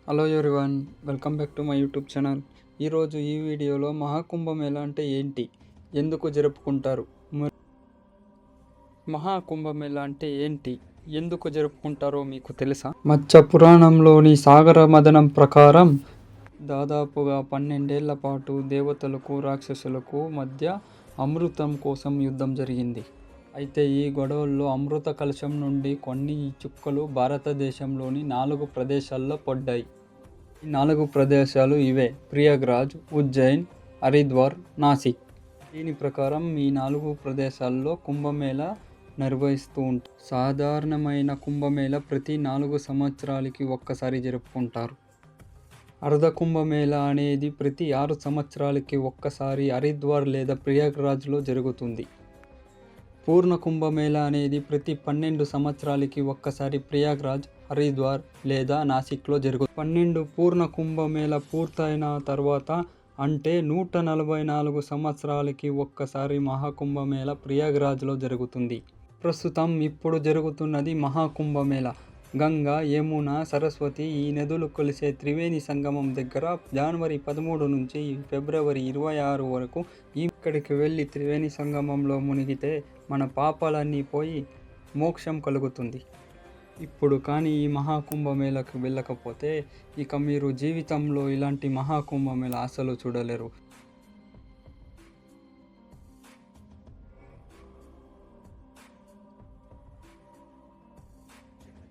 Hello everyone, welcome back to my YouTube channel. ఈరోజు ఈ వీడియోలో మహాకుంభమేళ అంటే ఏంటి, ఎందుకు జరుపుకుంటారు, మహాకుంభమేళ అంటే ఏంటి, ఎందుకు జరుపుకుంటారో మీకు తెలుసా? మత్స్య పురాణంలోని సాగర మథనం ప్రకారం దాదాపుగా 12 ఏళ్ల పాటు దేవతలకు రాక్షసులకు మధ్య అమృతం కోసం యుద్ధం జరిగింది. అయితే ఈ గొడవల్లో అమృత కలశం నుండి కొన్ని చుక్కలు భారతదేశంలోని 4 ప్రదేశాల్లో పడ్డాయి. ఈ 4 ప్రదేశాలు ఇవే: ప్రయాగ్రాజ్, ఉజ్జయిన్, హరిద్వార్, నాసిక్. దీని ప్రకారం ఈ 4 ప్రదేశాల్లో కుంభమేళ నిర్వహిస్తూ ఉంటారు. సాధారణమైన కుంభమేళ ప్రతి 4 సంవత్సరాలకి ఒక్కసారి జరుపుకుంటారు. అర్ధ కుంభమేళ అనేది ప్రతి 6 సంవత్సరాలకి ఒక్కసారి హరిద్వార్ లేదా ప్రయాగ్రాజ్లో జరుగుతుంది. పూర్ణ కుంభమేళ అనేది ప్రతి 12 సంవత్సరాలకి ఒక్కసారి ప్రయాగ్రాజ్, హరిద్వార్ లేదా నాసిక్లో జరుగుతుంది. 12 పూర్ణ కుంభమేళ పూర్తయిన తర్వాత, అంటే 144 సంవత్సరాలకి ఒక్కసారి మహాకుంభమేళ ప్రయాగ్రాజ్లో జరుగుతుంది. ప్రస్తుతం ఇప్పుడు జరుగుతున్నది మహాకుంభమేళ. గంగా, యమున, సరస్వతి ఈ నదులు కలిసే త్రివేణి సంగమం దగ్గర జనవరి 13 నుంచి ఫిబ్రవరి 26 వరకు ఇక్కడికి వెళ్ళి త్రివేణి సంగమంలో మునిగితే మన పాపాలన్నీ పోయి మోక్షం కలుగుతుంది. ఇప్పుడు కానీ ఈ మహాకుంభమేళకు వెళ్ళకపోతే ఇక మీరు జీవితంలో ఇలాంటి మహాకుంభమేళ అసలు చూడలేరు.